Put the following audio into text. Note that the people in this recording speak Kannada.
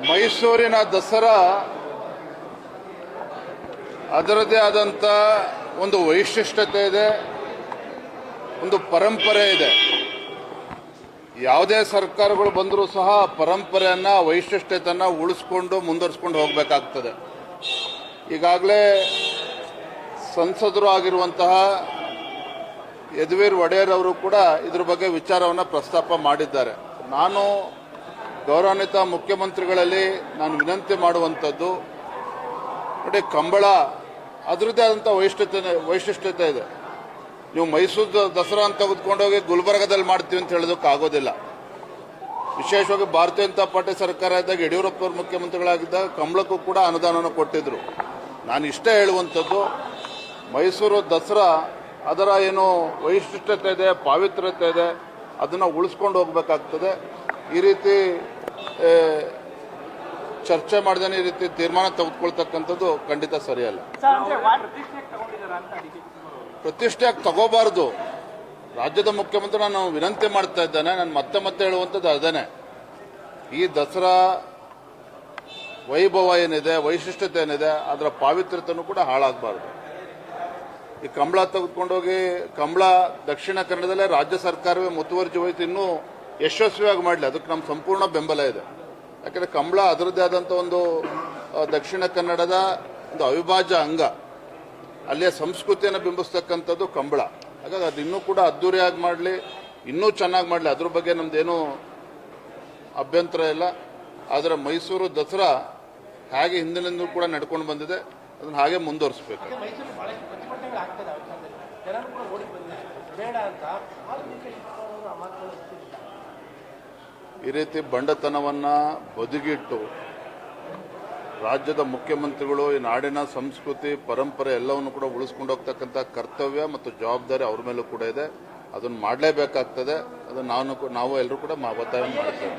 ಮೈಸೂರಿನ ದಸರಾ ಅದರದೇ ಆದಂಥ ಒಂದು ವೈಶಿಷ್ಟ್ಯತೆ ಇದೆ, ಒಂದು ಪರಂಪರೆ ಇದೆ. ಯಾವುದೇ ಸರ್ಕಾರಗಳು ಬಂದರೂ ಸಹ ಪರಂಪರೆಯನ್ನು, ವೈಶಿಷ್ಟ್ಯತೆಯನ್ನು ಉಳಿಸ್ಕೊಂಡು ಮುಂದುವರಿಸ್ಕೊಂಡು ಹೋಗಬೇಕಾಗ್ತದೆ. ಈಗಾಗಲೇ ಸಂಸದರು ಆಗಿರುವಂತಹ ಯದುವೀರ್ ಒಡೆಯರ್ ಅವರು ಕೂಡ ಇದ್ರ ಬಗ್ಗೆ ವಿಚಾರವನ್ನು ಪ್ರಸ್ತಾಪ ಮಾಡಿದ್ದಾರೆ. ನಾನು ಗೌರವಾನ್ವಿತ ಮುಖ್ಯಮಂತ್ರಿಗಳಲ್ಲಿ ನಾನು ವಿನಂತಿ ಮಾಡುವಂಥದ್ದು, ನೋಡಿ, ಕಂಬಳ ಅದರದ್ದೇ ಆದಂಥ ವೈಶಿಷ್ಟ್ಯತೆ ಇದೆ. ನೀವು ಮೈಸೂರು ದಸರಾ ಅಂತ ತೆಗೆದುಕೊಂಡೋಗಿ ಗುಲ್ಬರ್ಗದಲ್ಲಿ ಮಾಡ್ತೀವಿ ಅಂತ ಹೇಳೋದಕ್ಕಾಗೋದಿಲ್ಲ. ವಿಶೇಷವಾಗಿ ಭಾರತೀಯ ಜನತಾ ಪಾರ್ಟಿ ಸರ್ಕಾರ ಇದ್ದಾಗ, ಯಡಿಯೂರಪ್ಪ ಅವರು ಮುಖ್ಯಮಂತ್ರಿಗಳಾಗಿದ್ದಾಗ ಕಂಬಳಕ್ಕೂ ಕೂಡ ಅನುದಾನವನ್ನು ಕೊಟ್ಟಿದ್ದರು. ನಾನು ಇಷ್ಟೇ ಹೇಳುವಂಥದ್ದು, ಮೈಸೂರು ದಸರಾ ಅದರ ಏನು ವೈಶಿಷ್ಟ್ಯತೆ ಇದೆ, ಪಾವಿತ್ರ್ಯತೆ ಇದೆ, ಅದನ್ನು ಉಳಿಸ್ಕೊಂಡು ಹೋಗಬೇಕಾಗ್ತದೆ. ಈ ರೀತಿ ಚರ್ಚೆ ಮಾಡಿದಾನೆ ಈ ರೀತಿ ತೀರ್ಮಾನ ತೆಗೆದುಕೊಳ್ತಕ್ಕಂಥದ್ದು ಖಂಡಿತ ಸರಿಯಲ್ಲ. ಪ್ರತಿಷ್ಠೆಯಾಗಿ ತಗೋಬಾರ್ದು. ರಾಜ್ಯದ ಮುಖ್ಯಮಂತ್ರಿ ನಾನು ವಿನಂತಿ ಮಾಡ್ತಾ ಇದ್ದೇನೆ, ನಾನು ಮತ್ತೆ ಹೇಳುವಂಥದ್ದು ಅದೇನೆ. ಈ ದಸರಾ ವೈಭವ ಏನಿದೆ, ವೈಶಿಷ್ಟ್ಯತೆ ಏನಿದೆ, ಅದರ ಪಾವಿತ್ರ್ಯತೆಯೂ ಕೂಡ ಹಾಳಾಗಬಾರ್ದು. ಈ ಕಂಬಳ ತೆಗೆದುಕೊಂಡೋಗಿ, ಕಂಬಳ ದಕ್ಷಿಣ ಕನ್ನಡದಲ್ಲೇ ರಾಜ್ಯ ಸರ್ಕಾರವೇ ಮುತುವರ್ಜಿ ವಹಿಸಿ ಇನ್ನೂ ಯಶಸ್ವಿಯಾಗಿ ಮಾಡಲಿ, ಅದಕ್ಕೆ ನಮ್ಮ ಸಂಪೂರ್ಣ ಬೆಂಬಲ ಇದೆ. ಯಾಕಂದರೆ ಕಂಬಳ ಅದರದ್ದೇ ಆದಂಥ ಒಂದು ದಕ್ಷಿಣ ಕನ್ನಡದ ಒಂದು ಅವಿಭಾಜ್ಯ ಅಂಗ, ಅಲ್ಲಿಯ ಸಂಸ್ಕೃತಿಯನ್ನು ಬಿಂಬಿಸ್ತಕ್ಕಂಥದ್ದು ಕಂಬಳ. ಹಾಗಾಗಿ ಅದು ಇನ್ನೂ ಕೂಡ ಅದ್ದೂರಿಯಾಗಿ ಮಾಡಲಿ, ಇನ್ನೂ ಚೆನ್ನಾಗಿ ಮಾಡಲಿ, ಅದ್ರ ಬಗ್ಗೆ ನಮ್ದೇನೂ ಅಭ್ಯಂತರ ಇಲ್ಲ. ಆದರೆ ಮೈಸೂರು ದಸರಾ ಹಾಗೆ ಹಿಂದಿನಿಂದ ಕೂಡ ನಡ್ಕೊಂಡು ಬಂದಿದೆ, ಅದನ್ನು ಹಾಗೆ ಮುಂದುವರಿಸಬೇಕು. ಈ ರೀತಿ ಬಂಡತನವನ್ನು ಬದಿಗಿಟ್ಟು ರಾಜ್ಯದ ಮುಖ್ಯಮಂತ್ರಿಗಳು ಈ ನಾಡಿನ ಸಂಸ್ಕೃತಿ, ಪರಂಪರೆ ಎಲ್ಲವನ್ನು ಕೂಡ ಉಳಿಸ್ಕೊಂಡು ಹೋಗ್ತಕ್ಕಂಥ ಕರ್ತವ್ಯ ಮತ್ತು ಜವಾಬ್ದಾರಿ ಅವ್ರ ಮೇಲೂ ಕೂಡ ಇದೆ. ಅದನ್ನು ಮಾಡಲೇಬೇಕಾಗ್ತದೆ. ಅದನ್ನು ನಾವು ಎಲ್ಲರೂ ಕೂಡ ಒತ್ತಾಯ ಮಾಡ್ತೇವೆ.